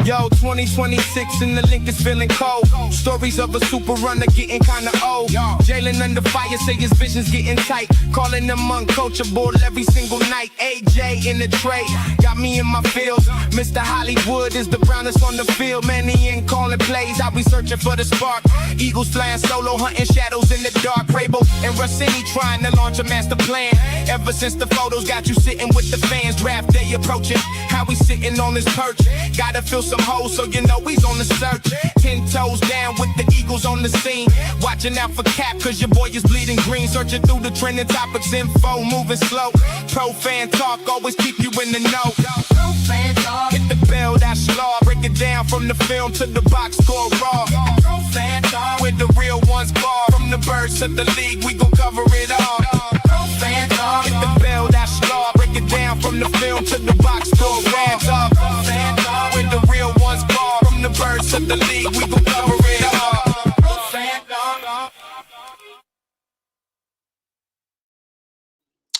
Yo, 2026 and the link is feeling cold. Stories of a super runner getting kinda old. Jalen under fire, say his vision's getting tight. Calling them uncoachable every single night. AJ in the tray, got me in my feels. Mr. Hollywood is the brownest on the field. Man, he ain't calling plays, I'll be searching for the spark. Eagles flying solo, hunting shadows in the dark. Vrabel and Russini trying to launch a master plan. Ever since the photos got you sitting with the fans. Draft day approaching, how we sitting on this perch. Gotta fill some holes, so you know he's on the search. 10 toes down with the Eagles on the scene. Watching out for Cap, cause your boy is bleeding green. Searching through the trending topics, info moving slow. Pro fan talk, always keep you in the know. Pro fan talk. Hit the bell, that's law. Break it down from the film to the box score raw. Pro fan talk. Where the real ones bar. From the birds to the league, we gon' cover it all. Pro fan talk. Hit the bell, that's law. Break it down from the film to the box score raw. Pro fan talk. Where the real ones bar. From the birds to the league, we gon' cover it all. Pro fan talk.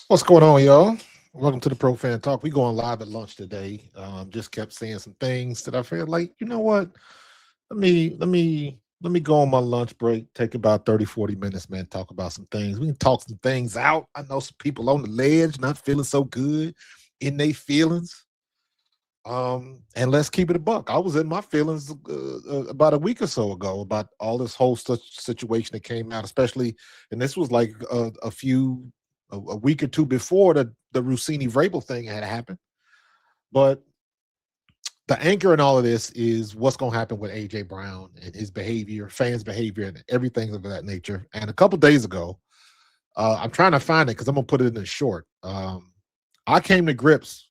What's going on, y'all? Welcome to the Pro Fan Talk. We going live at lunch today. Just kept saying some things that I feel like, you know what? Let me go on my lunch break, take about 30, 40 minutes, man, talk about some things. We can talk some things out. I know some people on the ledge not feeling so good in their feelings. And let's keep it a buck. I was in my feelings about a week or so ago about all this whole situation that came out, especially, and this was like a week or two before the Russini Vrabel thing had happened. But the anchor in all of this is what's going to happen with A.J. Brown and his behavior, fans' behavior, and everything of that nature. And a couple days ago, I'm trying to find it because I'm going to put it in a short. I came to grips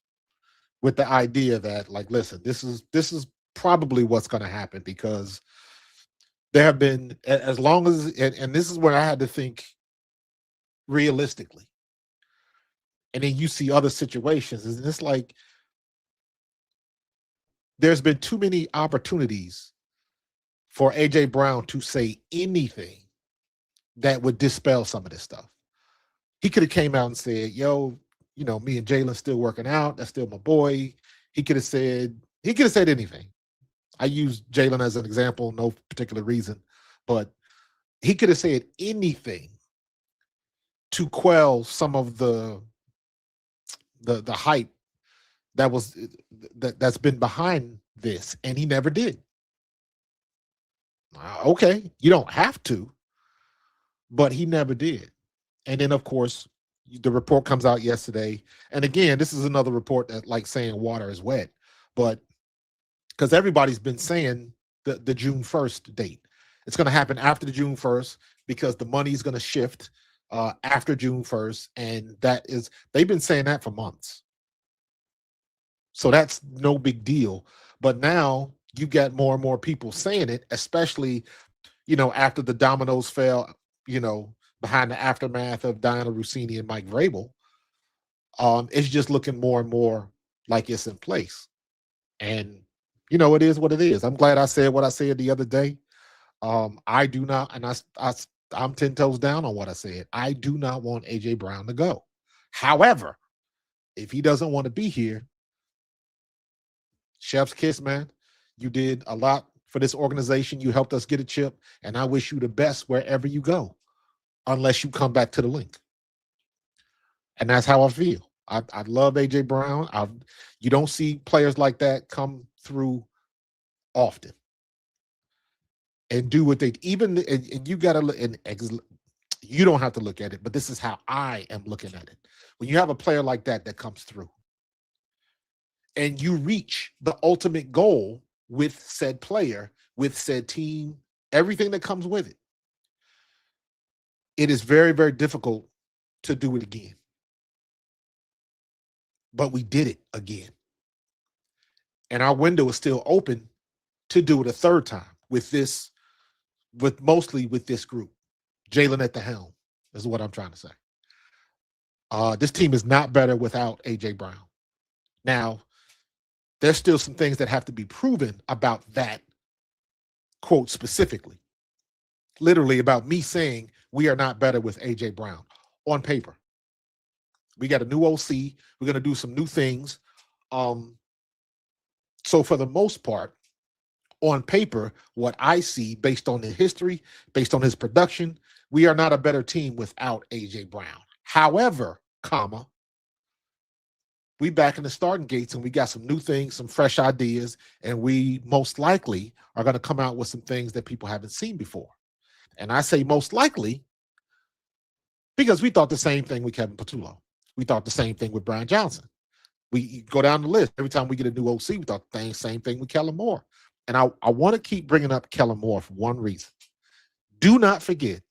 with the idea that, like, listen, this is probably what's going to happen because there have been, as long as, and this is where I had to think realistically. And then you see other situations, and it's like there's been too many opportunities for A.J. Brown to say anything that would dispel some of this stuff. He could have came out and said, yo, you know, me and Jalen still working out. That's still my boy. He could have said anything. I use Jalen as an example, no particular reason, but he could have said anything to quell some of the hype that's been behind this, and he never did. Okay, you don't have to, but he never did. And then, of course, the report comes out yesterday, and again, this is another report that, like, saying water is wet, but because everybody's been saying the June 1st date. It's going to happen after the June 1st because the money is going to shift after June 1st, and they've been saying that for months. So that's no big deal. But now you get more and more people saying it, especially, you know, after the dominoes fell, you know, behind the aftermath of Dianna Russini and Mike Vrabel. It's just looking more and more like it's in place. And, you know, it is what it is. I'm glad I said what I said the other day. I do not, and I'm 10 toes down on what I said. I do not want A.J. Brown to go. However, if he doesn't want to be here, chef's kiss, man. You did a lot for this organization. You helped us get a chip, and I wish you the best wherever you go, unless you come back to the link. And that's how I feel. I love A.J. Brown. You don't see players like that come through often and do what they even, and you got to look, and you don't have to look at it, but this is how I am looking at it. When you have a player like that comes through and you reach the ultimate goal with said player, with said team, everything that comes with it, it is very, very difficult to do it again. But we did it again. And our window is still open to do it a third time mostly with this group. Jalen at the helm is what I'm trying to say. This team is not better without A.J. Brown. Now, there's still some things that have to be proven about that quote specifically. Literally about me saying we are not better with A.J. Brown on paper. We got a new OC. We're going to do some new things. So for the most part, on paper, what I see based on his history, based on his production, we are not a better team without A.J. Brown. However, comma, we back in the starting gates and we got some new things, some fresh ideas, and we most likely are going to come out with some things that people haven't seen before. And I say most likely because we thought the same thing with Kevin Patullo. We thought the same thing with Brian Johnson. We go down the list. Every time we get a new OC, we thought the same thing with Kellen Moore. And I want to keep bringing up Kellen Moore for one reason. Do not forget,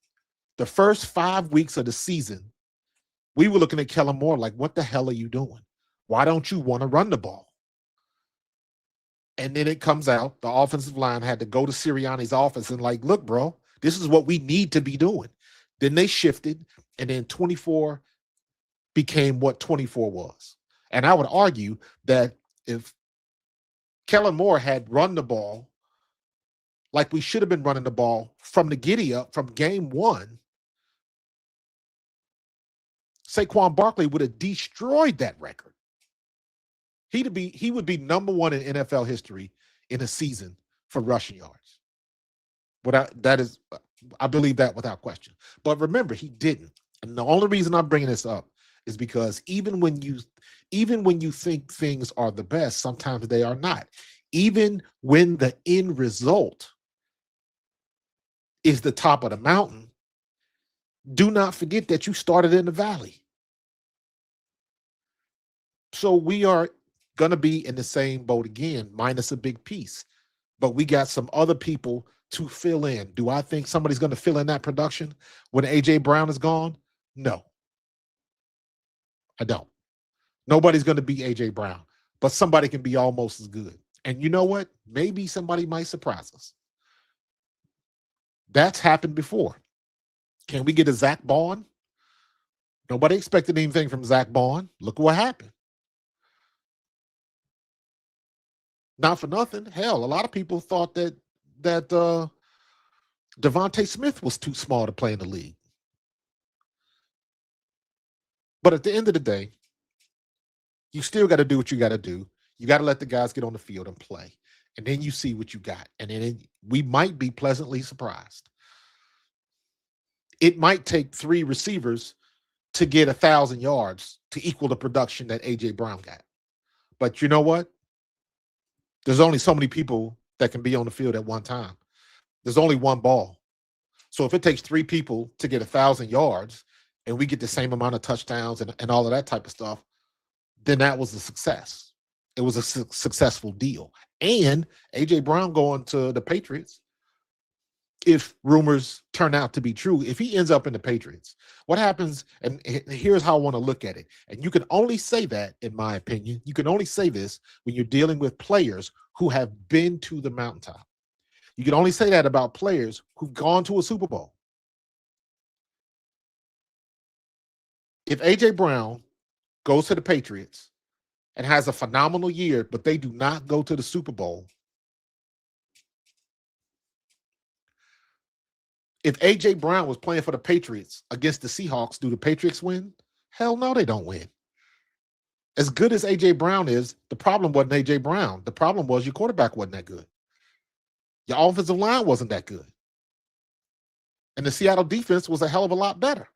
the first 5 weeks of the season, we were looking at Kellen Moore like, what the hell are you doing? Why don't you want to run the ball? And then it comes out, the offensive line had to go to Sirianni's office and like, look, bro, this is what we need to be doing. Then they shifted, and then 24 became what 24 was. And I would argue that if Kellen Moore had run the ball like we should have been running the ball from the giddy up from game one, Saquon Barkley would have destroyed that record. He would be number one in NFL history in a season for rushing yards. I believe that without question. But remember, he didn't. And the only reason I'm bringing this up is because even when you think things are the best, sometimes they are not. Even when the end result is the top of the mountain, do not forget that you started in the valley. So we are going to be in the same boat again, minus a big piece. But we got some other people to fill in. Do I think somebody's going to fill in that production when A.J. Brown is gone? No, I don't. Nobody's going to be A.J. Brown, but somebody can be almost as good. And you know what? Maybe somebody might surprise us. That's happened before. Can we get a Zach Bond? Nobody expected anything from Zach Bond. Look what happened. Not for nothing. Hell, a lot of people thought that Devontae Smith was too small to play in the league. But at the end of the day, you still got to do what you got to do. You got to let the guys get on the field and play. And then you see what you got. And then we might be pleasantly surprised. It might take 3 receivers to get 1,000 yards to equal the production that A.J. Brown got. But you know what? There's only so many people that can be on the field at one time. There's only one ball. So if it takes 3 people to get 1,000 yards and we get the same amount of touchdowns and all of that type of stuff, then that was a success. It was a successful deal. And A.J. Brown going to the Patriots, if rumors turn out to be true, if he ends up in the Patriots, what happens, and here's how I want to look at it, and you can only say that, in my opinion, you can only say this when you're dealing with players who have been to the mountaintop. You can only say that about players who've gone to a Super Bowl. If A.J. Brown goes to the Patriots and has a phenomenal year, but they do not go to the Super Bowl, if A.J. Brown was playing for the Patriots against the Seahawks, do the Patriots win? Hell no, they don't win. As good as A.J. Brown is, the problem wasn't A.J. Brown. The problem was your quarterback wasn't that good. Your offensive line wasn't that good. And the Seattle defense was a hell of a lot better.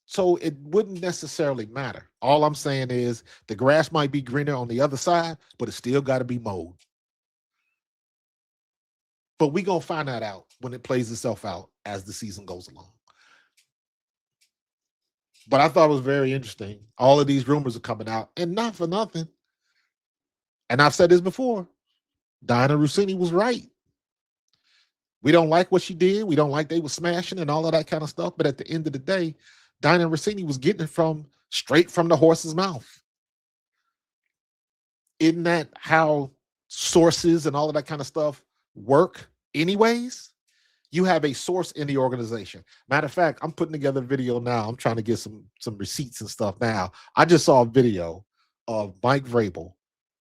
So it wouldn't necessarily matter. All I'm saying is the grass might be greener on the other side, but it's still got to be mowed. But we're going to find that out when it plays itself out as the season goes along. But I thought it was very interesting. All of these rumors are coming out, and not for nothing. And I've said this before. Dianna Russini was right. We don't like what she did. We don't like they were smashing and all of that kind of stuff. But at the end of the day, Dianna Russini was getting it straight from the horse's mouth. Isn't that how sources and all of that kind of stuff work anyways? You have a source in the organization. Matter of fact, I'm putting together a video now. I'm trying to get some receipts and stuff now. I just saw a video of Mike Vrabel.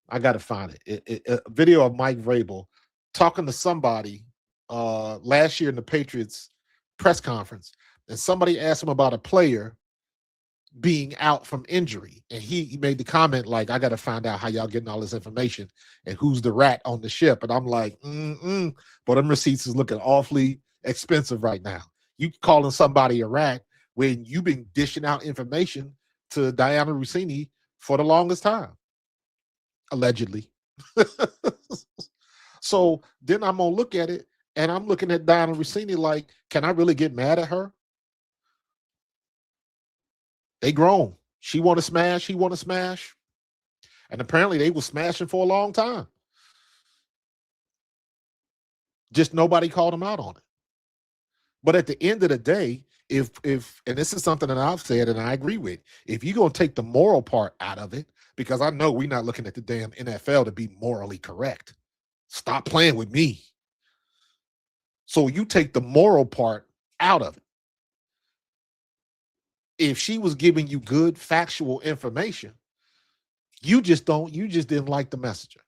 I got to find it. A video of Mike Vrabel talking to somebody last year in the Patriots press conference. And somebody asked him about a player being out from injury. And he made the comment like, I got to find out how y'all getting all this information and who's the rat on the ship. And I'm like, but them receipts is looking awfully expensive right now. You calling somebody a rat when you've been dishing out information to Dianna Russini for the longest time, allegedly. So then I'm going to look at it, and I'm looking at Dianna Russini like, can I really get mad at her? They grown. She want to smash. He want to smash. And apparently they were smashing for a long time. Just nobody called him out on it. But at the end of the day, if and this is something that I've said and I agree with, if you're going to take the moral part out of it, because I know we're not looking at the damn NFL to be morally correct. Stop playing with me. So you take the moral part out of it. If she was giving you good factual information, you just didn't like the messenger.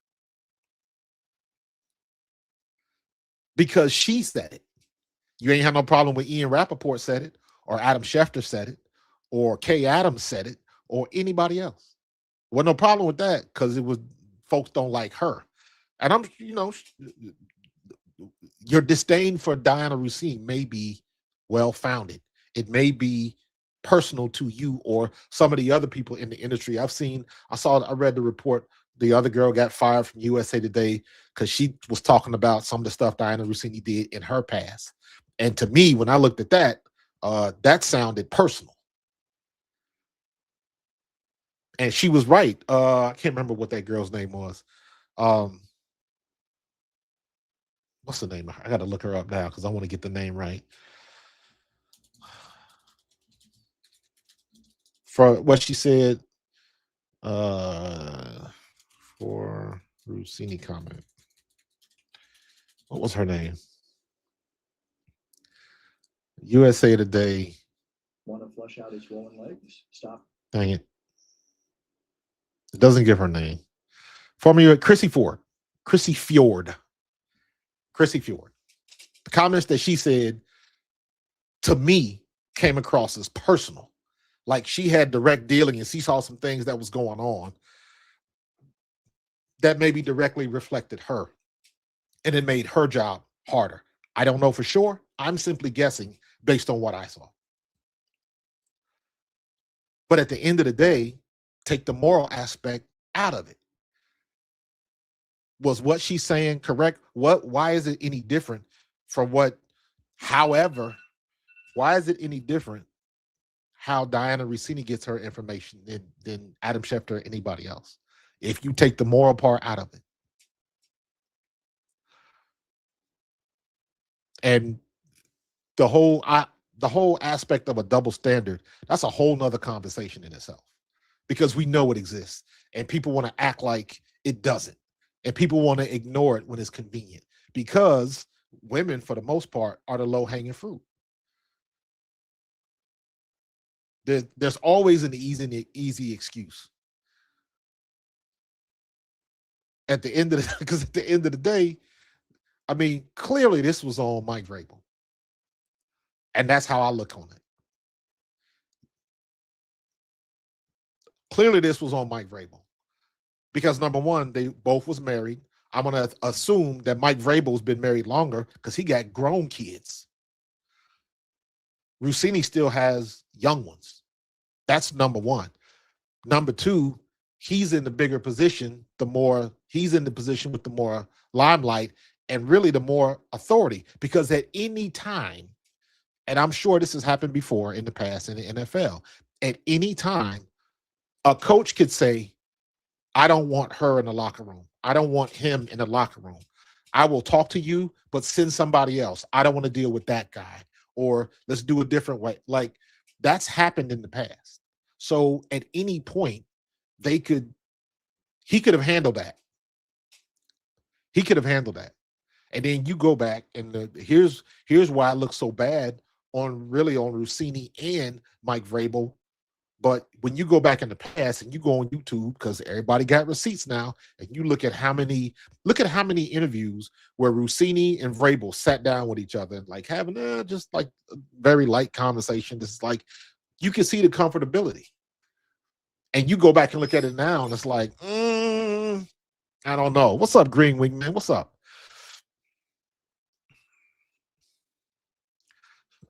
Because she said it. You ain't have no problem with Ian Rappaport said it, or Adam Schefter said it, or Kay Adams said it, or anybody else. Well, no problem with that, because it was folks don't like her. And I'm, your disdain for Dianna Russini may be well-founded. It may be personal to you or some of the other people in the industry. I read the report, the other girl got fired from USA Today because she was talking about some of the stuff Dianna Russini did in her past. And to me, when I looked at that, that sounded personal. And she was right. I can't remember what that girl's name was. What's the name? I got to look her up now because I want to get the name right. For what she said, for Russini comment. What was her name? USA Today. Want to flush out his swollen legs? Stop. Dang it. It doesn't give her name. For me, Chrissy Fjord. The comments that she said to me came across as personal. Like she had direct dealing and she saw some things that was going on that maybe directly reflected her. And it made her job harder. I don't know for sure. I'm simply guessing based on what I saw. But at the end of the day, take the moral aspect out of it. Was what she's saying correct? Why is it any different from why is it any different how Dianna Russini gets her information than Adam Schefter or anybody else? If you take the moral part out of it. And the whole aspect of a double standard, that's a whole nother conversation in itself. Because we know it exists. And people want to act like it doesn't. And people want to ignore it when it's convenient. Because women, for the most part, are the low-hanging fruit. There's always an easy excuse. Because at the end of the day, I mean, clearly this was on Mike Vrabel. And that's how I look on it. Clearly this was on Mike Vrabel. Because number one, they both was married. I'm going to assume that Mike Vrabel's been married longer because he got grown kids. Russini still has young ones. That's number one. Number two, he's in the bigger position, he's in the position with the more limelight and really the more authority. Because at any time, and I'm sure this has happened before in the past in the NFL, at any time, a coach could say, I don't want her in the locker room. I don't want him in the locker room. I will talk to you, but send somebody else. I don't want to deal with that guy. Or let's do a different way. Like, that's happened in the past. So at any point, he could have handled that. He could have handled that. And then you go back and here's why it looks so bad on Russini and Mike Vrabel. But when you go back in the past and you go on YouTube, because everybody got receipts now, and you look at how many interviews where Russini and Vrabel sat down with each other, and like having just like a very light conversation. This is like, you can see the comfortability. And you go back and look at it now, and it's like, I don't know. What's up, Green Wing Man? What's up?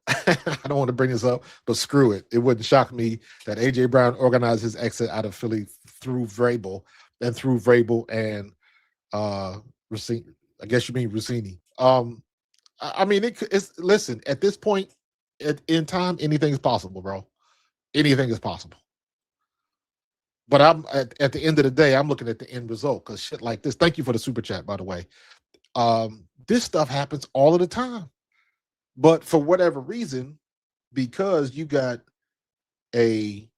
I don't want to bring this up, but screw it. It wouldn't shock me that A.J. Brown organized his exit out of Philly through Vrabel and Russini. I guess you mean Russini. I mean, it's listen, at this point in time, anything is possible, bro. Anything is possible. But I'm at the end of the day, I'm looking at the end result because shit like this. Thank you for the super chat, by the way. This stuff happens all of the time. But for whatever reason, because you got a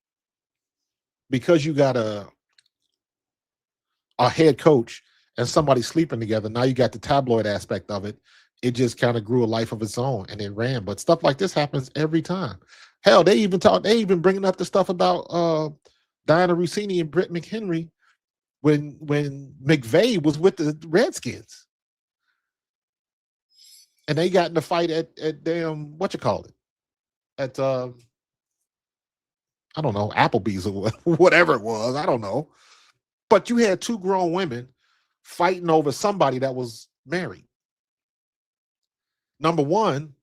head coach and somebody sleeping together, now you got the tabloid aspect of it. It just kind of grew a life of its own and it ran. But stuff like this happens every time. Hell, they even bringing up the stuff about Dianna Russini and Britt McHenry when McVay was with the Redskins. And they got in a fight at damn, at I don't know, Applebee's or whatever it was. I don't know. But you had two grown women fighting over somebody that was married. Number one,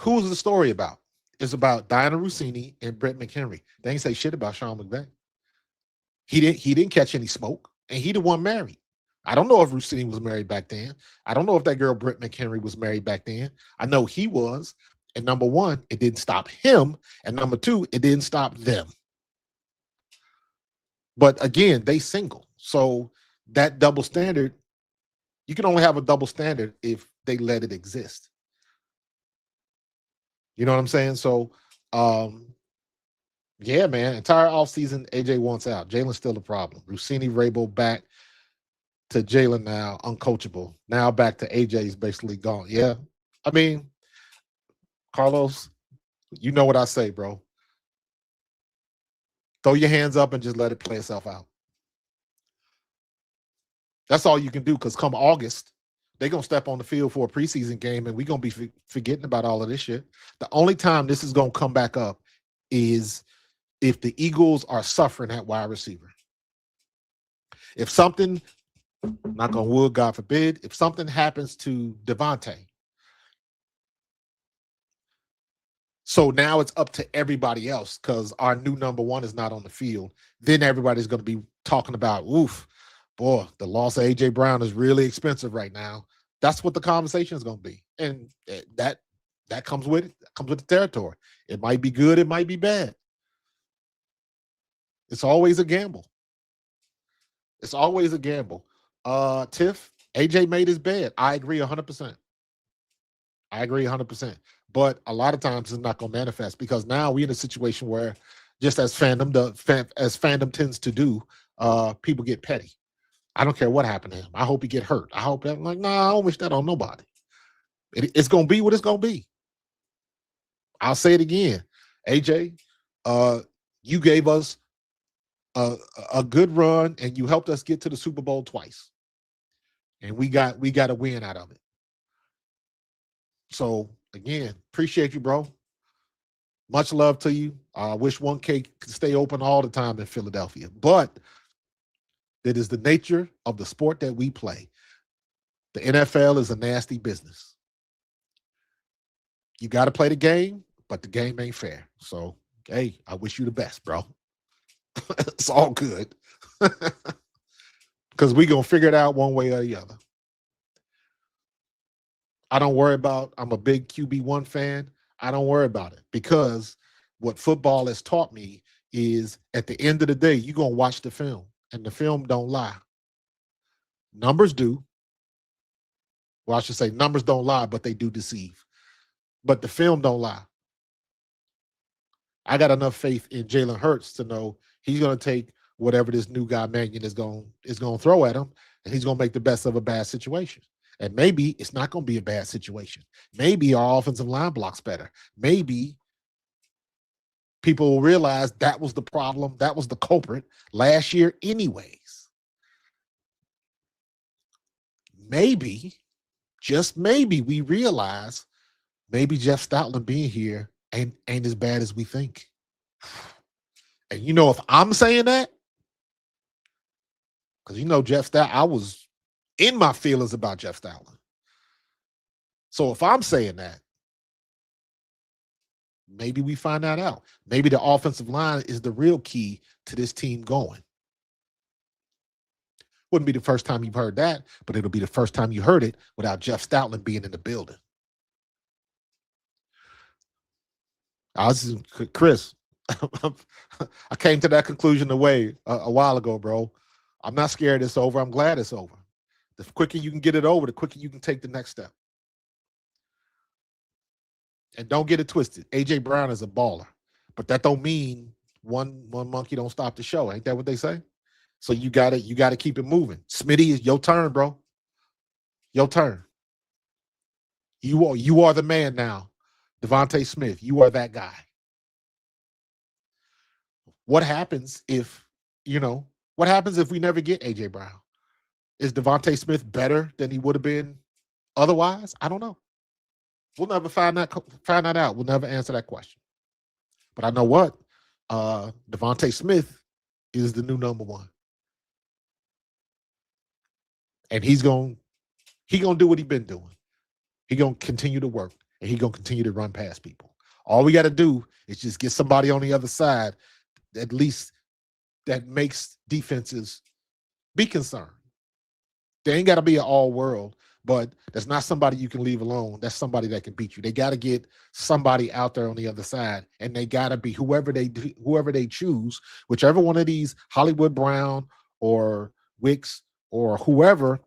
who's the story about? It's about Dianna Russini and Brett McHenry. They ain't say shit about Sean McVay. He didn't catch any smoke, and he the one married. I don't know if Russini was married back then. I don't know if that girl Britt McHenry was married back then. I know he was. And number one, it didn't stop him. And number two, it didn't stop them. But again, they single. So that double standard, you can only have a double standard if they let it exist. You know what I'm saying? So, yeah, man, entire offseason, AJ wants out. Jalen's still a problem. Russini, Vrabel back to Jalen now, uncoachable. Now back to AJ's basically gone. Yeah. I mean, Carlos, you know what I say, bro. Throw your hands up and just let it play itself out. That's all you can do because come August, they're going to step on the field for a preseason game and we're going to be forgetting about all of this shit. The only time this is going to come back up is if the Eagles are suffering at wide receiver. If something, knock on wood, God forbid, if something happens to Devontae, so now it's up to everybody else because our new number one is not on the field. Then everybody's going to be talking about, oof, boy, the loss of A.J. Brown is really expensive right now. That's what the conversation is going to be. And that comes with it. Comes with the territory. It might be good. It might be bad. It's always a gamble. It's always a gamble. Tiff, AJ made his bed. I agree 100%. I agree 100%. But a lot of times it's not going to manifest because now we're in a situation where, just as fandom tends to do, people get petty. I don't care what happened to him. I hope he get hurt. I hope that. I'm like, nah, I don't wish that on nobody. It's going to be what it's going to be. I'll say it again. AJ, you gave us a good run and you helped us get to the Super Bowl twice. And we got a win out of it. So again, appreciate you, bro. Much love to you. I wish 1K could stay open all the time in Philadelphia. But that is the nature of the sport that we play. The NFL is a nasty business. You got to play the game, but the game ain't fair. So, hey, I wish you the best, bro. It's all good. Because we're going to figure it out one way or the other. I don't worry about, I'm a big QB1 fan. I don't worry about it because what football has taught me is at the end of the day, you're going to watch the film and the film don't lie. Numbers do. Well, I should say numbers don't lie, but they do deceive. But the film don't lie. I got enough faith in Jalen Hurts to know he's going to take whatever this new guy Mannion is going to throw at him, and he's going to make the best of a bad situation. And maybe it's not going to be a bad situation. Maybe our offensive line blocks better. Maybe people will realize that was the problem, that was the culprit last year anyways. Maybe, just maybe, we realize maybe Jeff Stoutland being here ain't as bad as we think. And if I'm saying that, because Jeff Stoutland, I was in my feelings about Jeff Stoutland. So if I'm saying that, maybe we find that out. Maybe the offensive line is the real key to this team going. Wouldn't be the first time you've heard that, but it'll be the first time you heard it without Jeff Stoutland being in the building. Chris, I came to that conclusion a while ago, bro. I'm not scared it's over. I'm glad it's over. The quicker you can get it over, the quicker you can take the next step. And don't get it twisted. A.J. Brown is a baller, but that don't mean one monkey don't stop the show. Ain't that what they say? So you gotta keep it moving. Smitty, is your turn, bro. Your turn. You are the man now. Devontae Smith, you are that guy. What happens if we never get A.J. Brown? Is Devontae Smith better than he would have been otherwise? I don't know. We'll never find that out. We'll never answer that question. But I know what? Devontae Smith is the new number one. And he's going to do what he's been doing. He's going to continue to work, and he's going to continue to run past people. All we got to do is just get somebody on the other side, at least that makes defenses be concerned. They ain't got to be an all-world, but that's not somebody you can leave alone. That's somebody that can beat you. They got to get somebody out there on the other side, and they got to be whoever they choose, whichever one of these, Hollywood Brown or Wicks or whoever,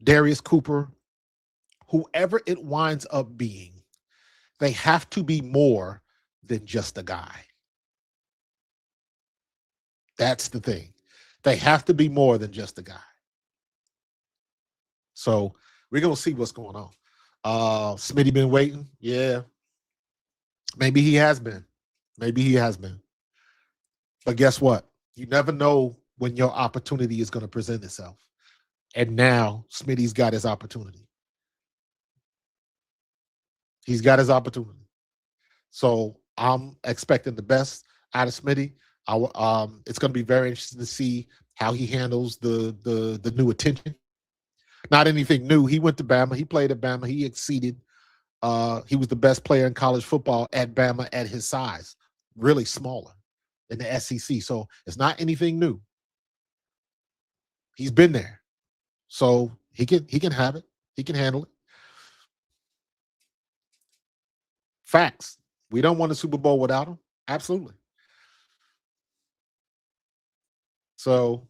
Darius Cooper, whoever it winds up being, they have to be more than just a guy. That's the thing. They have to be more than just a guy. So we're going to see what's going on. Smitty been waiting? Yeah. Maybe he has been. But guess what? You never know when your opportunity is going to present itself. And now Smitty's got his opportunity. He's got his opportunity. So I'm expecting the best out of Smitty. It's going to be very interesting to see how he handles the new attention. Not anything new. He went to Bama. He played at Bama. He exceeded. He was the best player in college football at Bama at his size, really smaller in the SEC. So it's not anything new. He's been there. So he can have it. He can handle it. Facts. We don't want a Super Bowl without him. Absolutely. So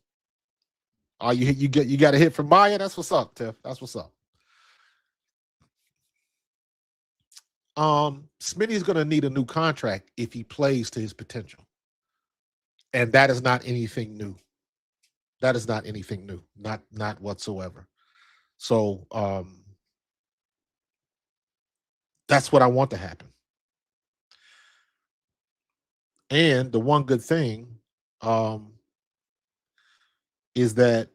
you got a hit from Maya. That's what's up, Tiff. That's what's up. Smitty's going to need a new contract if he plays to his potential. And that is not anything new. That is not anything new. Not whatsoever. So that's what I want to happen. And the one good thing is that,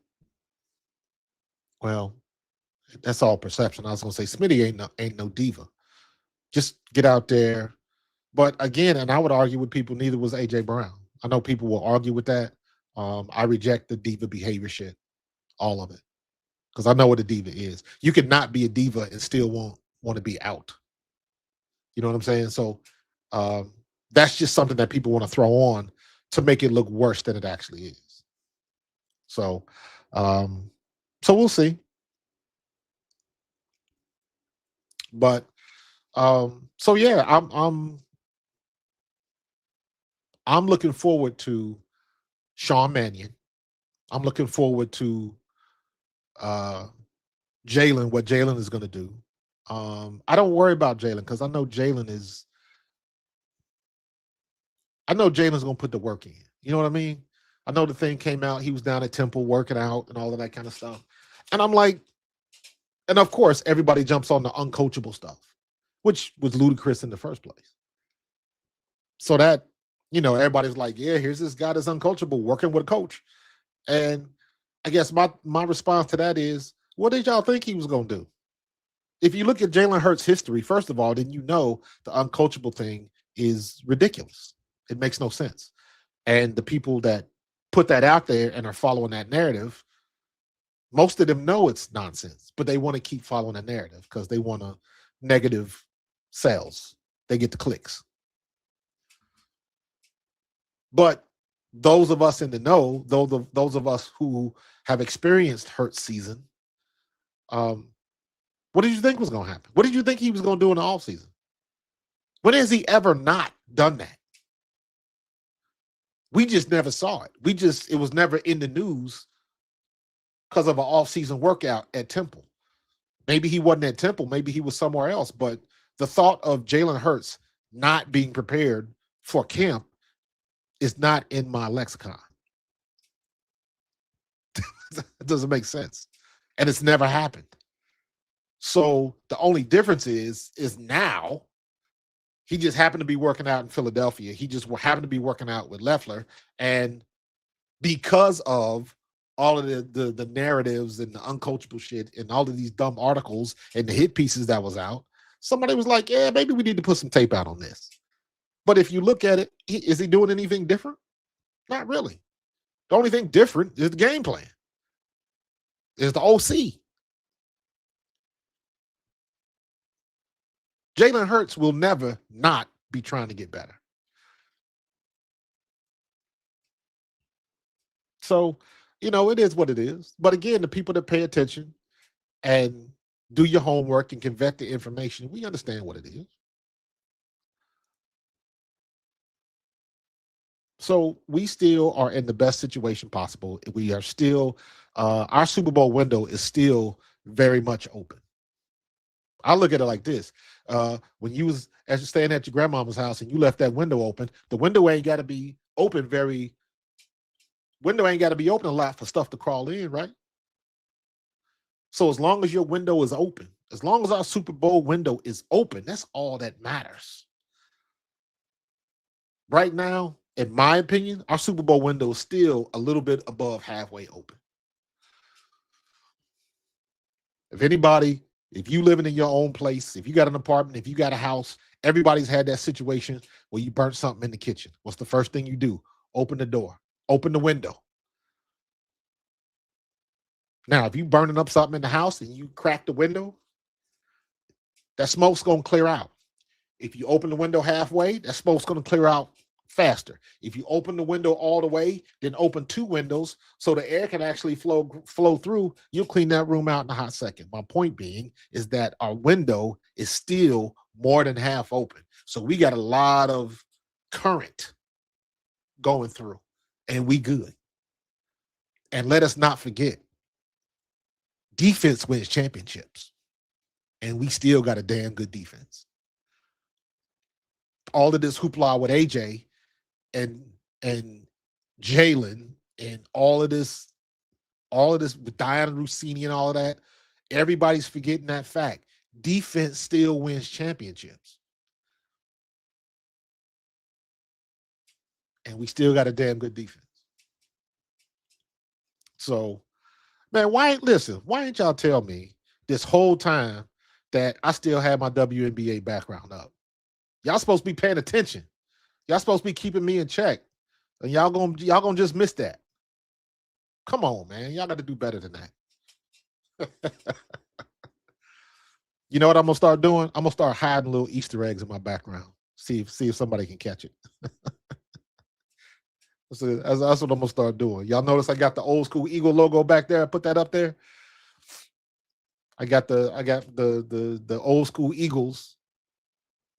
well, that's all perception. I was going to say Smitty ain't no diva. Just get out there. But again, and I would argue with people, neither was A.J. Brown. I know people will argue with that. I reject the diva behavior shit, all of it, because I know what a diva is. You can not be a diva and still want to be out. You know what I'm saying? So that's just something that people want to throw on to make it look worse than it actually is. So we'll see. But so yeah, I'm looking forward to Sean Mannion. I'm looking forward to Jalen, what Jalen is going to do. I don't worry about Jalen because I know Jalen's going to put the work in. You know what I mean? I know the thing came out. He was down at Temple working out and all of that kind of stuff. And I'm like, and of course, everybody jumps on the uncoachable stuff, which was ludicrous in the first place. So that, everybody's like, yeah, here's this guy that's uncoachable working with a coach. And I guess my response to that is, what did y'all think he was going to do? If you look at Jalen Hurts' history, first of all, then the uncoachable thing is ridiculous. It makes no sense. And the people that put that out there and are following that narrative, most of them know it's nonsense, but they want to keep following the narrative because they want a negative sales. They get the clicks. But those of us in the know, those of us who have experienced Hurts season, what did you think was going to happen? What did you think he was going to do in the offseason? When has he ever not done that? We just never saw it. It was never in the news because of an off-season workout at Temple. Maybe he wasn't at Temple. Maybe he was somewhere else. But the thought of Jalen Hurts not being prepared for camp is not in my lexicon. It doesn't make sense. And it's never happened. So the only difference is now he just happened to be working out in Philadelphia. He just happened to be working out with Leffler. And because of all of the narratives and the uncoachable shit and all of these dumb articles and the hit pieces that was out, somebody was like, yeah, maybe we need to put some tape out on this. But if you look at it, is he doing anything different? Not really. The only thing different is the game plan. Is the OC. Jalen Hurts will never not be trying to get better. So, it is what it is. But again, the people that pay attention and do your homework and can vet the information, we understand what it is. So we still are in the best situation possible. We are still, our Super Bowl window is still very much open. I look at it like this. When you was as you're staying at your grandmama's house and you left that window open, the window ain't got to be open a lot for stuff to crawl in, right? So as long as your window is open, as long as our Super Bowl window is open, that's all that matters. Right now, in my opinion, our Super Bowl window is still a little bit above halfway open. If you living in your own place, if you got an apartment, if you got a house, everybody's had that situation where you burnt something in the kitchen. What's the first thing you do? Open the door, open the window. Now, if you burning up something in the house and you crack the window, that smoke's going to clear out. If you open the window halfway, that smoke's going to clear out faster. If you open the window all the way, then open two windows so the air can actually flow through, you'll clean that room out in a hot second. My point being is that our window is still more than half open. So we got a lot of current going through, and we good. And let us not forget, defense wins championships, and we still got a damn good defense. All of this hoopla with AJ and Jalen and all of this with Dianna Russini and all of that, everybody's forgetting that fact. Defense still wins championships. And we still got a damn good defense. So, man, why ain't y'all tell me this whole time that I still have my WNBA background up? Y'all supposed to be paying attention. Y'all supposed to be keeping me in check. And y'all gonna just miss that. Come on, man. Y'all got to do better than that. You know what I'm gonna start doing? I'm gonna start hiding little Easter eggs in my background. See if somebody can catch it. That's what I'm gonna start doing. Y'all notice I got the old school Eagle logo back there. I put that up there. I got the old school Eagles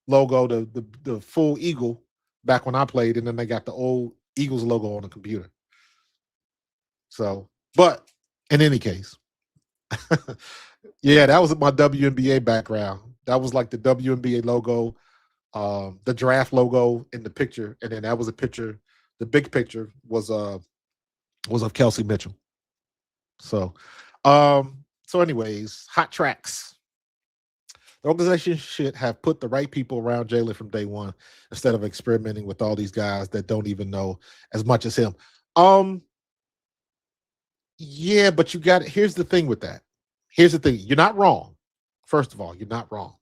logo, the full eagle back when I played, and then they got the old Eagles logo on the computer. So, but in any case, yeah, that was my WNBA background. That was like the WNBA logo, the draft logo in the picture, and then that was a picture. The big picture was of Kelsey Mitchell. So, anyways, hot tracks. The organization should have put the right people around Jalen from day one instead of experimenting with all these guys that don't even know as much as him. Yeah, but here's the thing with that. Here's the thing. You're not wrong. First of all, you're not wrong.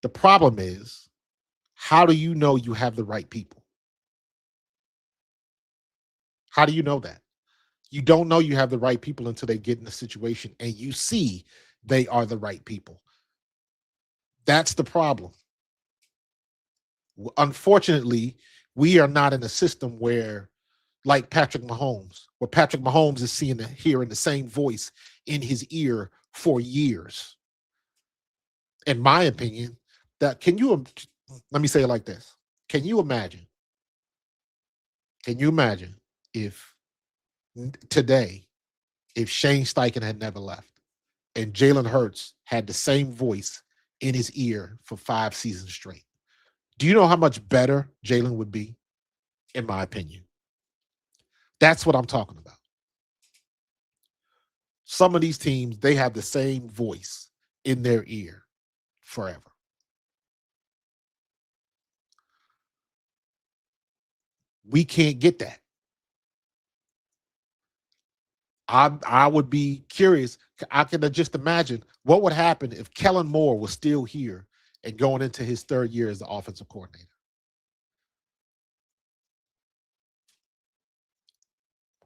The problem is How do you know you have the right people? How do you know that? You don't know you have the right people until they get in a situation and you see they are the right people. That's the problem. Unfortunately, we are not in a system where, like Patrick Mahomes, where Patrick Mahomes is hearing the same voice in his ear for years. In my opinion, let me say it like this. Can you imagine if today, if Shane Steichen had never left and Jalen Hurts had the same voice in his ear for 5 seasons straight? Do you know how much better Jalen would be? In my opinion. That's what I'm talking about. Some of these teams, they have the same voice in their ear forever. We can't get that. I would be curious. I can just imagine what would happen if Kellen Moore was still here and going into his 3rd year as the offensive coordinator.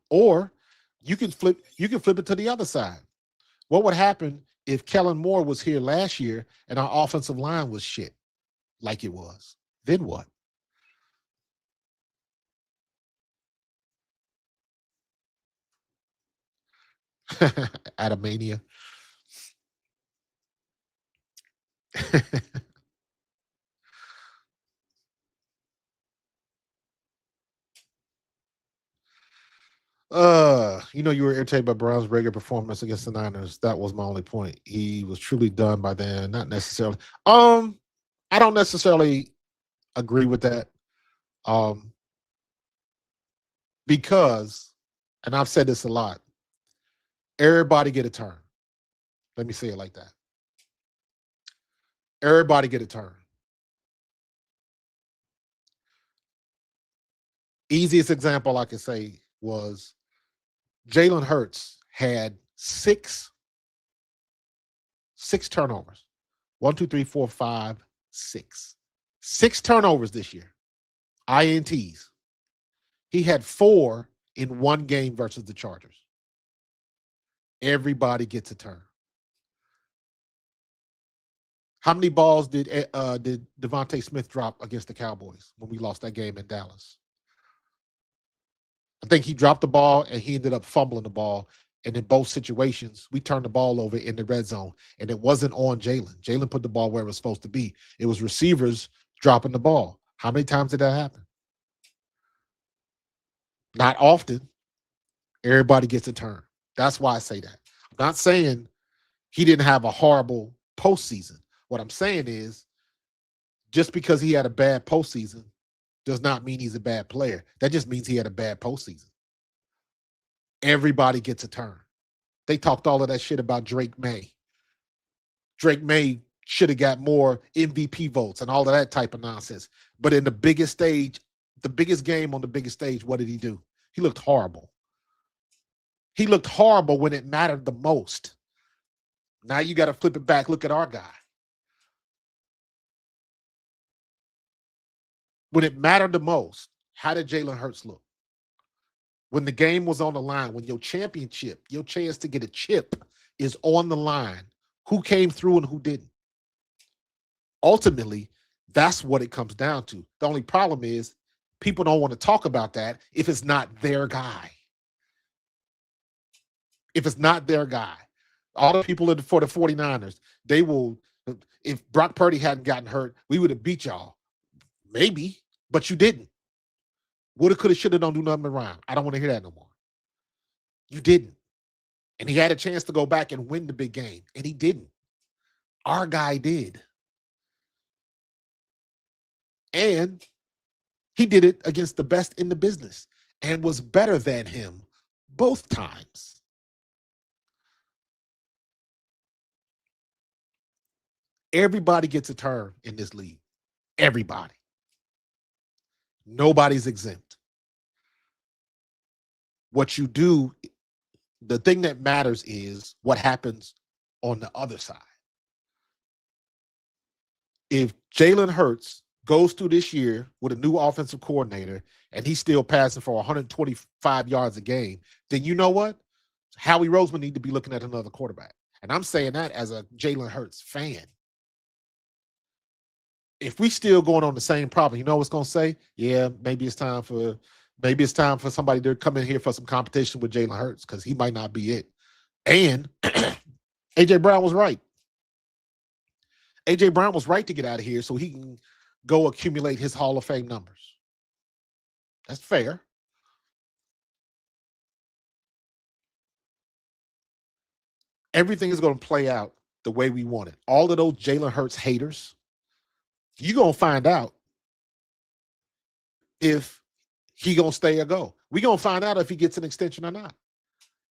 Or you can flip it to the other side. What would happen if Kellen Moore was here last year and our offensive line was shit like it was? Then what? Atamania. You were irritated by Brown's regular performance against the Niners. That was my only point. He was truly done by then. Not necessarily. I don't necessarily agree with that. Because, and I've said this a lot, everybody get a turn. Let me say it like that. Everybody get a turn. Easiest example I could say was Jalen Hurts had six turnovers. 1, 2, 3, 4, 5, 6. 6 turnovers this year. INTs. He had 4 in one game versus the Chargers. Everybody gets a turn. How many balls did Devontae Smith drop against the Cowboys when we lost that game in Dallas? I think he dropped the ball and he ended up fumbling the ball. And in both situations, we turned the ball over in the red zone. And it wasn't on Jalen. Jalen put the ball where it was supposed to be. It was receivers dropping the ball. How many times did that happen? Not often. Everybody gets a turn. That's why I say that. I'm not saying he didn't have a horrible postseason. What I'm saying is just because he had a bad postseason does not mean he's a bad player. That just means he had a bad postseason. Everybody gets a turn. They talked all of that shit about Drake May. Drake May should have got more MVP votes and all of that type of nonsense. But in the biggest stage, the biggest game on the biggest stage, what did he do? He looked horrible. He looked horrible when it mattered the most. Now you got to flip it back. Look at our guy. When it mattered the most, how did Jalen Hurts look? When the game was on the line, when your championship, your chance to get a chip is on the line, who came through and who didn't? Ultimately, that's what it comes down to. The only problem is people don't want to talk about that if it's not their guy. If it's not their guy. All the people for the 49ers, they will, if Brock Purdy hadn't gotten hurt, we would have beat y'all. Maybe, but you didn't. Woulda, coulda, shoulda, don't do nothing around. I don't want to hear that no more. You didn't. And he had a chance to go back and win the big game, and he didn't. Our guy did. And he did it against the best in the business and was better than him both times. Everybody gets a turn in this league. Everybody. Nobody's exempt. What you do, the thing that matters is what happens on the other side. If Jalen Hurts goes through this year with a new offensive coordinator and he's still passing for 125 yards a game, then you know what? Howie Roseman need to be looking at another quarterback. And I'm saying that as a Jalen Hurts fan. If we still going on the same problem, you know what's going to say? Yeah, maybe it's time for somebody to come in here for some competition with Jalen Hurts because he might not be it. And A.J. Brown was right. A.J. Brown was right to get out of here so he can go accumulate his Hall of Fame numbers. That's fair. Everything is going to play out the way we want it. All of those Jalen Hurts haters, you're going to find out if he going to stay or go. We're going to find out if he gets an extension or not.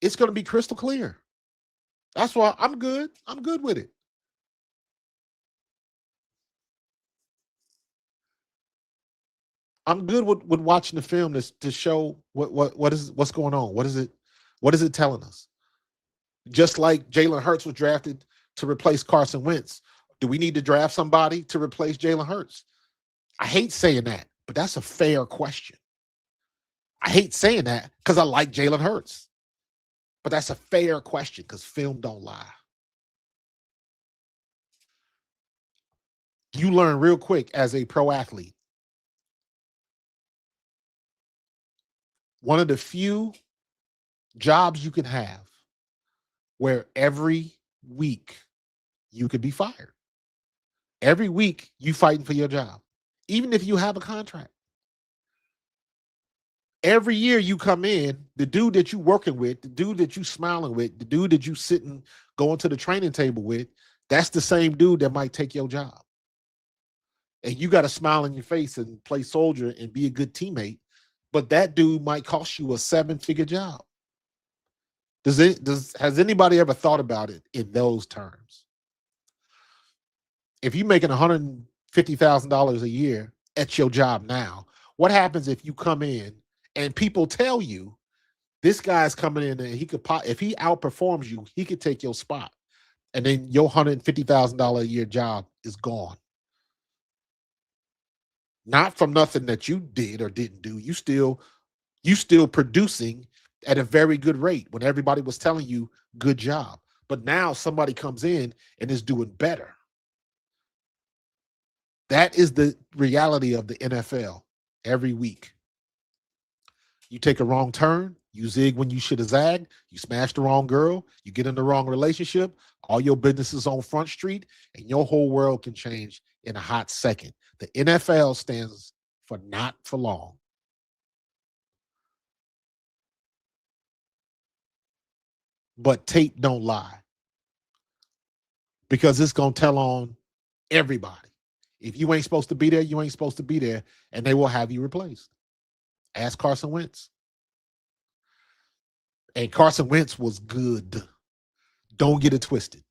It's going to be crystal clear. That's why I'm good. I'm good with it. I'm good with watching the film to show what's going on. What is it telling us? Just like Jalen Hurts was drafted to replace Carson Wentz, do we need to draft somebody to replace Jalen Hurts? I hate saying that, but that's a fair question. I hate saying that because I like Jalen Hurts, but that's a fair question because film don't lie. You learn real quick as a pro athlete. One of the few jobs you can have where every week you could be fired. Every week you fighting for your job, even if you have a contract. Every year you come in, the dude that you working with, the dude that you smiling with, the dude that you sitting, going to the training table with, that's the same dude that might take your job. And you got to smile in your face and play soldier and be a good teammate. But that dude might cost you a 7-figure job. Has anybody ever thought about it in those terms? If you're making $150,000 a year at your job now, what happens if you come in and people tell you this guy's coming in and if he outperforms you, he could take your spot, and then your $150,000 a year job is gone. Not from nothing that you did or didn't do. You still producing at a very good rate when everybody was telling you good job. But now somebody comes in and is doing better. That is the reality of the NFL every week. You take a wrong turn, you zig when you should have zagged, you smash the wrong girl, you get in the wrong relationship, all your business is on Front Street, and your whole world can change in a hot second. The NFL stands for not for long. But tape don't lie. Because it's going to tell on everybody. If you ain't supposed to be there, you ain't supposed to be there, and they will have you replaced. Ask Carson Wentz. And Carson Wentz was good. Don't get it twisted.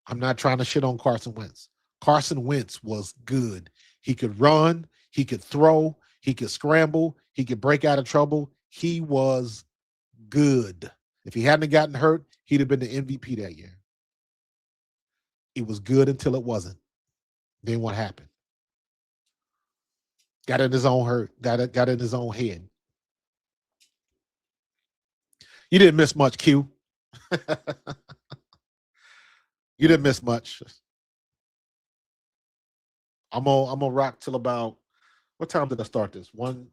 I'm not trying to shit on Carson Wentz. Carson Wentz was good. He could run, he could throw, he could scramble, he could break out of trouble. He was good. If he hadn't gotten hurt, he'd have been the MVP that year. It was good until it wasn't. Then what happened? Got in his own hurt, got in his own head. You didn't miss much, Q. You didn't miss much. I'm gonna rock till about, what time did I start this? I'm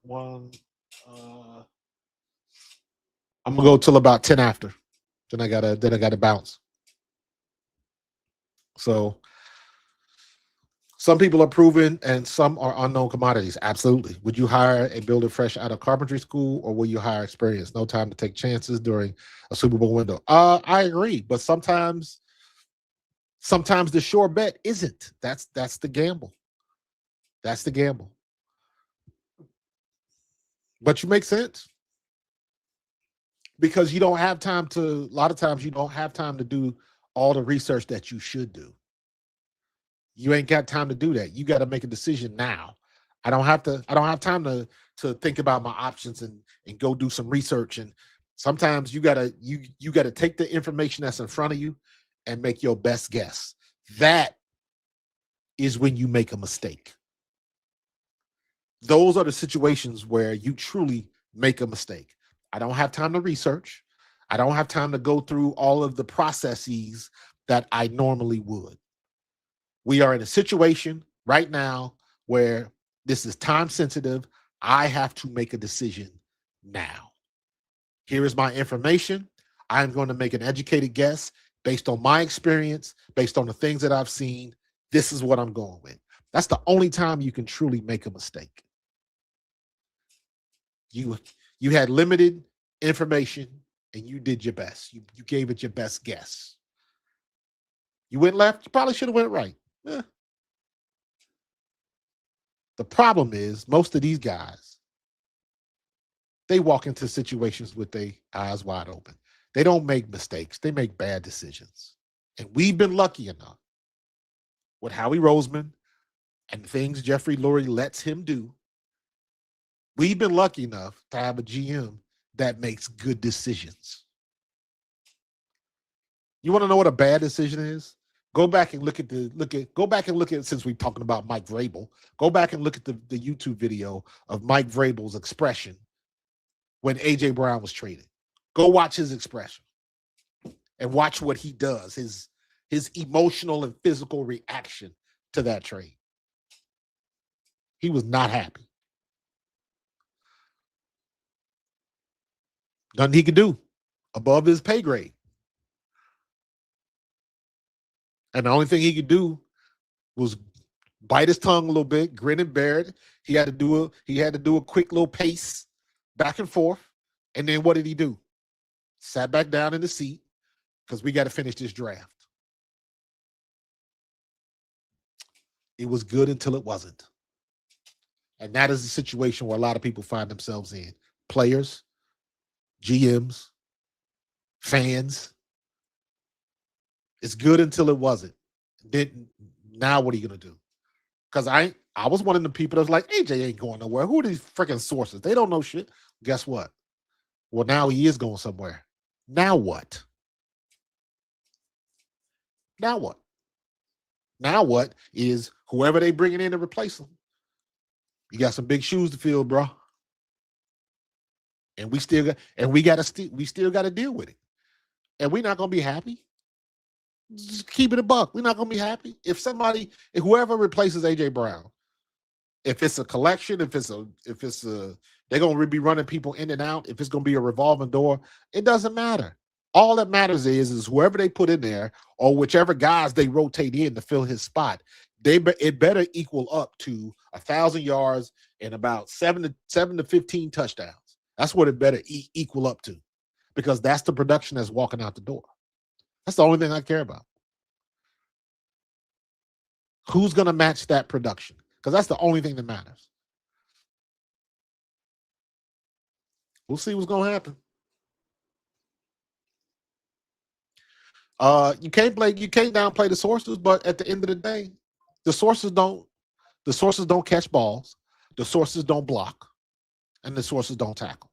gonna go till about 10 after. Then I gotta bounce. So some people are proven and some are unknown commodities. Absolutely. Would you hire a builder fresh out of carpentry school, or will you hire experience? No time to take chances during a Super Bowl window. I agree, but sometimes the sure bet isn't. That's the gamble. That's the gamble. But you make sense. Because you don't have time to, a lot of times you don't have time to do all the research that you should do. You ain't got time to do that. You got to make a decision now. I don't have time to think about my options and go do some research. And sometimes you gotta take the information that's in front of you and make your best guess. That is when you make a mistake. Those are the situations where you truly make a mistake. I don't have time to research. I don't have time to go through all of the processes that I normally would. We are in a situation right now where this is time sensitive. I have to make a decision now. Here is my information. I'm going to make an educated guess based on my experience, based on the things that I've seen. This is what I'm going with. That's the only time you can truly make a mistake. You had limited information and you did your best. You gave it your best guess. You went left, you probably should have went right. Eh. The problem is most of these guys, they walk into situations with their eyes wide open. They don't make mistakes. They make bad decisions. And we've been lucky enough with Howie Roseman and the things Jeffrey Lurie lets him do. We've been lucky enough to have a GM that makes good decisions. You want to know what a bad decision is? Go back and look at since we're talking about Mike Vrabel, go back and look at the YouTube video of Mike Vrabel's expression when AJ Brown was traded. Go watch his expression and watch what he does, his emotional and physical reaction to that trade. He was not happy. Nothing he could do above his pay grade. And the only thing he could do was bite his tongue a little bit, grin and bear it. He had to do a quick little pace back and forth. And then what did he do? Sat back down in the seat because we got to finish this draft. It was good until it wasn't. And that is the situation where a lot of people find themselves in. Players, GMs, fans. It's good until it wasn't. Then now what are you going to do? Because I was one of the people that was like, AJ ain't going nowhere. Who are these freaking sources? They don't know shit. Guess what? Well, now he is going somewhere. Now what? Now what? Now what is whoever they bringing in to replace him? You got some big shoes to fill, bro. And we still got to deal with it. And we're not going to be happy. Just keep it a buck. We're not going to be happy. If whoever replaces AJ Brown, if it's a collection, if it's they're going to be running people in and out, if it's going to be a revolving door, it doesn't matter. All that matters is whoever they put in there or whichever guys they rotate in to fill his spot, it better equal up to 1,000 yards and about 7 to 15 touchdowns. That's what it better equal up to, because that's the production that's walking out the door. That's the only thing I care about. Who's going to match that production? Because that's the only thing that matters. We'll see what's going to happen. You can't downplay the sources, but at the end of the day, the sources don't catch balls, the sources don't block, and the sources don't tackle.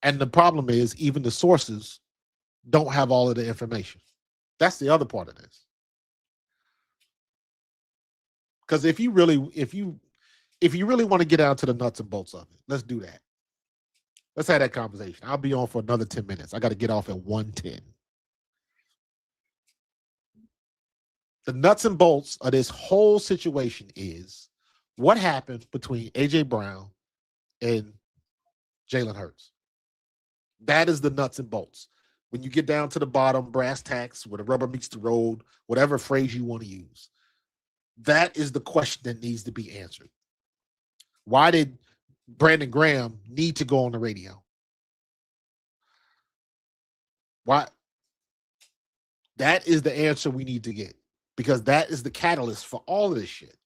And the problem is even the sources don't have all of the information. That's the other part of this. Because if you really want to get down to the nuts and bolts of it, let's do that. Let's have that conversation. I'll be on for another 10 minutes. I got to get off at 1:10. The nuts and bolts of this whole situation is what happened between AJ Brown and Jalen Hurts. That is the nuts and bolts. When you get down to the bottom, brass tacks, where the rubber meets the road, whatever phrase you want to use, that is the question that needs to be answered. Why did Brandon Graham need to go on the radio? Why? That is the answer we need to get, because that is the catalyst for all of this shit.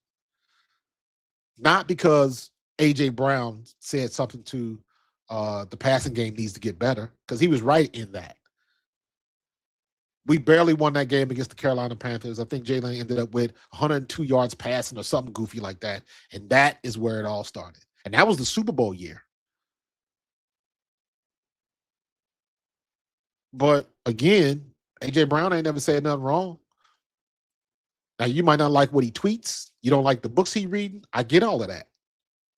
Not because AJ Brown said something to the passing game needs to get better, because he was right in that. We barely won that game against the Carolina Panthers. I think Jalen ended up with 102 yards passing or something goofy like that. And that is where it all started. And that was the Super Bowl year. But again, AJ Brown ain't never said nothing wrong. Now, you might not like what he tweets. You don't like the books he reading. I get all of that.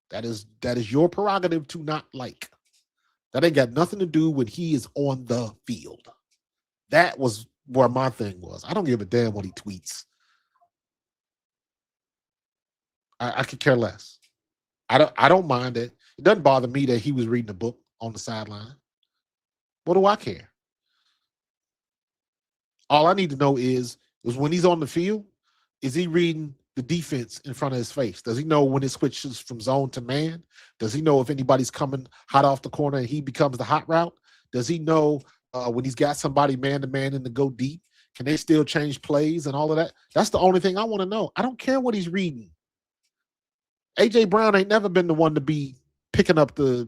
That is your prerogative to not like. That ain't got nothing to do when he is on the field. That was where my thing was. I don't give a damn what he tweets. I could care less. I don't mind it. It doesn't bother me that he was reading a book on the sideline. What do I care? All I need to know is when he's on the field, is he reading the defense in front of his face? Does he know when it switches from zone to man? Does he know if anybody's coming hot off the corner and he becomes the hot route? Does he know when he's got somebody man-to-man and to go deep? Can they still change plays and all of that? That's the only thing I want to know. I don't care what he's reading. A.J. Brown ain't never been the one to be picking up the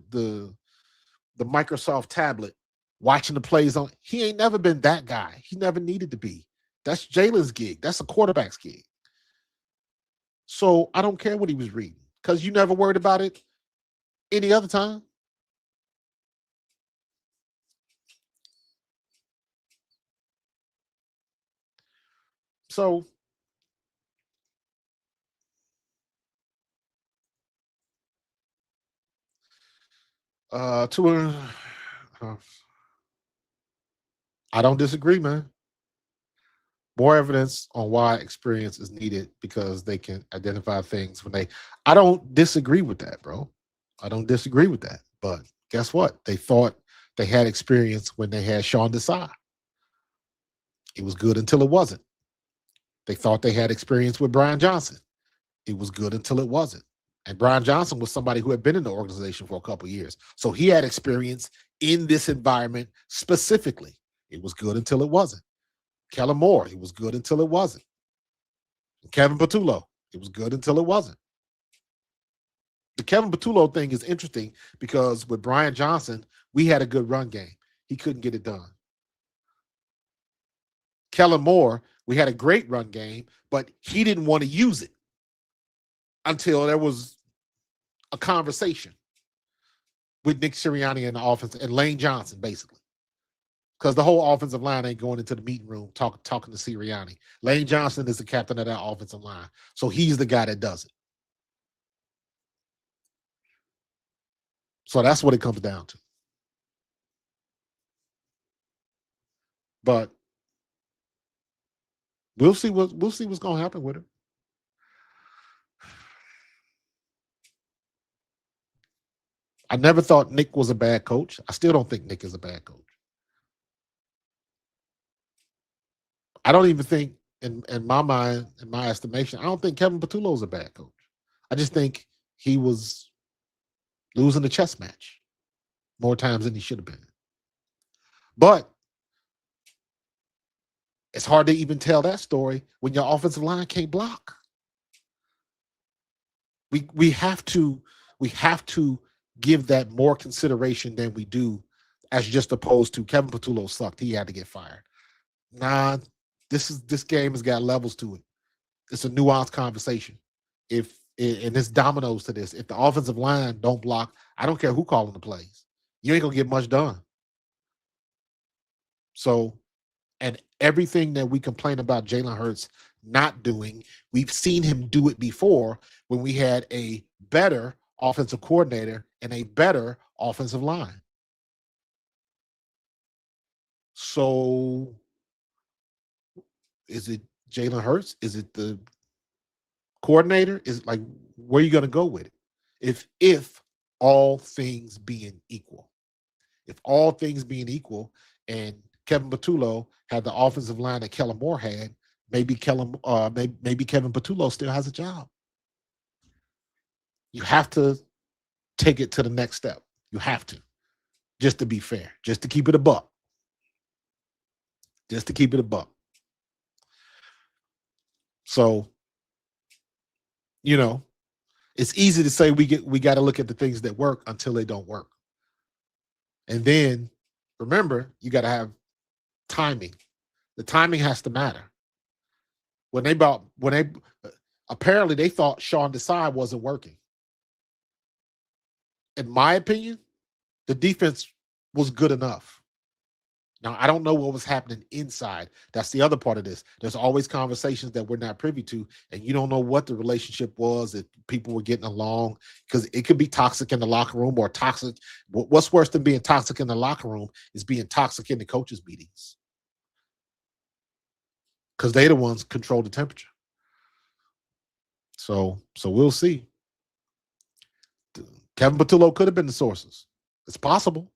Microsoft tablet, watching the plays on. He ain't never been that guy. He never needed to be. That's Jalen's gig. That's a quarterback's gig. So I don't care what he was reading because you never worried about it any other time. So I don't disagree, man. More evidence on why experience is needed because they can identify things when I don't disagree with that, bro. I don't disagree with that. But guess what? They thought they had experience when they had Sean Desai. It was good until it wasn't. They thought they had experience with Brian Johnson. It was good until it wasn't. And Brian Johnson was somebody who had been in the organization for a couple of years. So he had experience in this environment specifically. It was good until it wasn't. Kellen Moore, it was good until it wasn't. Kevin Patullo, it was good until it wasn't. The Kevin Patullo thing is interesting because with Brian Johnson, we had a good run game. He couldn't get it done. Kellen Moore, we had a great run game, but he didn't want to use it until there was a conversation with Nick Sirianni and the offense and Lane Johnson, basically. Because the whole offensive line ain't going into the meeting room talking to Sirianni. Lane Johnson is the captain of that offensive line. So he's the guy that does it. So that's what it comes down to. But we'll see what's going to happen with him. I never thought Nick was a bad coach. I still don't think Nick is a bad coach. I don't even think, in my mind, in my estimation, I don't think Kevin Patullo is a bad coach. I just think he was losing the chess match more times than he should have been. But it's hard to even tell that story when your offensive line can't block. We have to give that more consideration than we do, as just opposed to Kevin Patullo sucked. He had to get fired. Nah, this game has got levels to it. It's a nuanced conversation. And it's dominoes to this. If the offensive line don't block, I don't care who calling the plays. You ain't gonna get much done. So, and everything that we complain about Jalen Hurts not doing, we've seen him do it before when we had a better offensive coordinator and a better offensive line. So, is it Jalen Hurts? Is it the coordinator? Is it like, where are you going to go with it? If all things being equal, and Kevin Patullo had the offensive line that Kellen Moore had, maybe Kevin Patullo still has a job. You have to take it to the next step. You have to, just to be fair, just to keep it a buck. So, it's easy to say we got to look at the things that work until they don't work. And then remember, you got to have timing. The timing has to matter. Apparently they thought Sean Desai wasn't working. In my opinion, the defense was good enough. Now, I don't know what was happening inside. That's the other part of this. There's always conversations that we're not privy to, and you don't know what the relationship was, if people were getting along, because it could be toxic in the locker room or toxic. What's worse than being toxic in the locker room is being toxic in the coaches' meetings, because they're the ones control the temperature. So we'll see. Kevin Patullo could have been the sources. It's possible.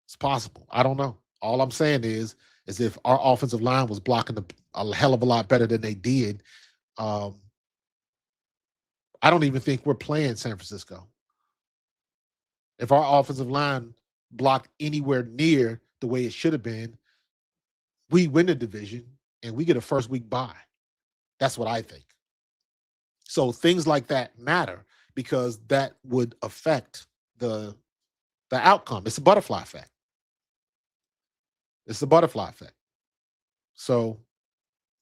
It's possible. I don't know. All I'm saying is if our offensive line was blocking a hell of a lot better than they did, I don't even think we're playing San Francisco. If our offensive line blocked anywhere near the way it should have been, we win the division and we get a first week bye. That's what I think. So things like that matter because that would affect the outcome. It's a butterfly effect. It's the butterfly effect. So,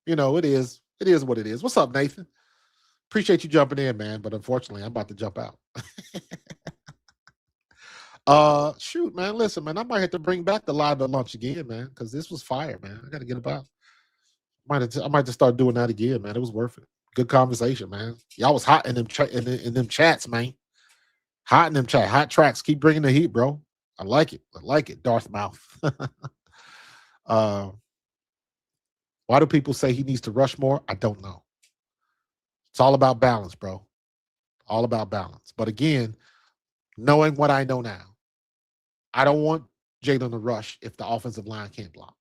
it is what it is. What's up, Nathan? Appreciate you jumping in, man. But unfortunately, I'm about to jump out. Shoot, man. Listen, man, I might have to bring back the live at lunch again, man, because this was fire, man. I got to get about. I might just start doing that again, man. It was worth it. Good conversation, man. Y'all was hot in them chats, man. Hot in them chat. Hot tracks. Keep bringing the heat, bro. I like it. Darth Mouth. Why do people say he needs to rush more? I don't know. It's all about balance, bro. All about balance. But again, knowing what I know now, I don't want Jalen to rush if the offensive line can't block.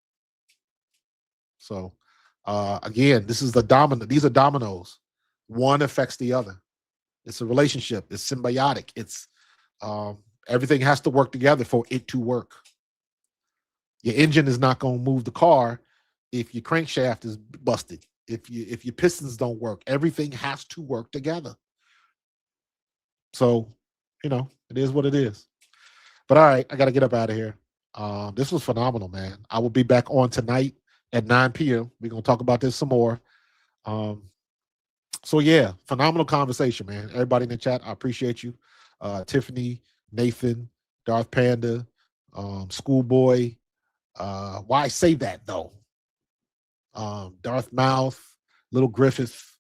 So, again, these are dominoes. One affects the other. It's a relationship. It's symbiotic. It's everything has to work together for it to work. Your engine is not going to move the car if your crankshaft is busted. If your pistons don't work, everything has to work together. So, it is what it is. But all right, I got to get up out of here. This was phenomenal, man. I will be back on tonight at 9 p.m. We're going to talk about this some more. So yeah, phenomenal conversation, man. Everybody in the chat, I appreciate you. Tiffany, Nathan, Darth Panda, Schoolboy. Why say that though? Darth Mouth, Little Griffith,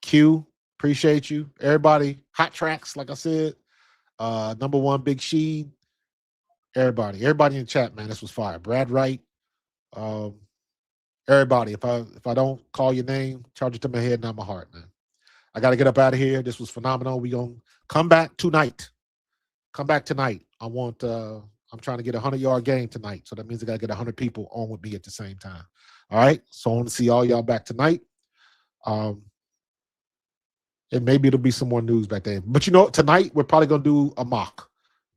Q, appreciate you. Everybody, Hot Tracks, like I said. Number one, Big Sheen. Everybody in the chat, man. This was fire. Brad Wright. Everybody, if I don't call your name, charge it to my head, not my heart, man. I got to get up out of here. This was phenomenal. We gonna come back tonight. I'm trying to get a 100-yard game tonight, so that means I got to get 100 people on with me at the same time. All right, so I want to see all y'all back tonight. And maybe it'll be some more news back there. But tonight we're probably gonna do a mock.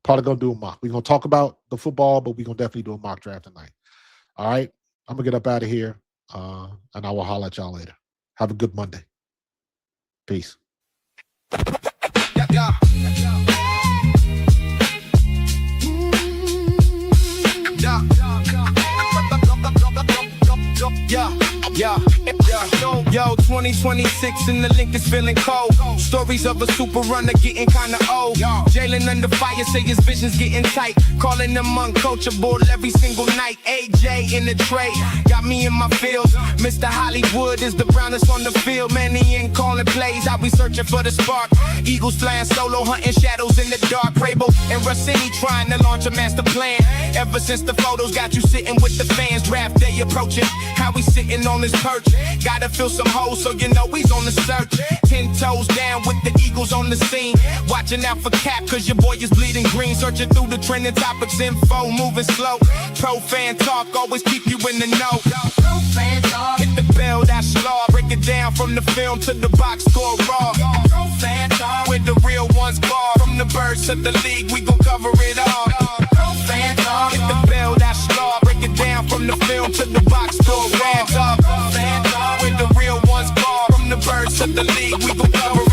We're gonna talk about the football, but we're gonna definitely do a mock draft tonight. All right, I'm gonna get up out of here, and I will holler at y'all later. Have a good Monday. Peace. Yo, 2026 and the link is feeling cold. Stories of a super runner getting kinda old. Jalen under fire, say his vision's getting tight. Calling him uncoachable every single night. AJ in the tray, got me in my feels. Mr. Hollywood is the brownest on the field. Man, he ain't calling plays, I'll be searching for the spark. Eagles flying solo, hunting shadows in the dark. Vrabel and Russini trying to launch a master plan. Ever since the photos got you sitting with the fans. Draft day approaching, how we sitting on this perch. Gotta fill some holes, so he's on the search. 10 toes down with the Eagles on the scene. Watching out for Cap, cause your boy is bleeding green. Searching through the trending topics, info moving slow. Pro fan talk, always keep you in the know. Pro fan talk. Hit the bell, that's law. Break it down from the film to the box score raw. Pro fan talk. Where the real ones bar. From the birds to the league, we gon' cover it all. Pro fan talk. Hit the bell, that's law. Break it down from the film to the box score raw. Fan talk. Where the real ones bar. From the birds to the league, we gon' cover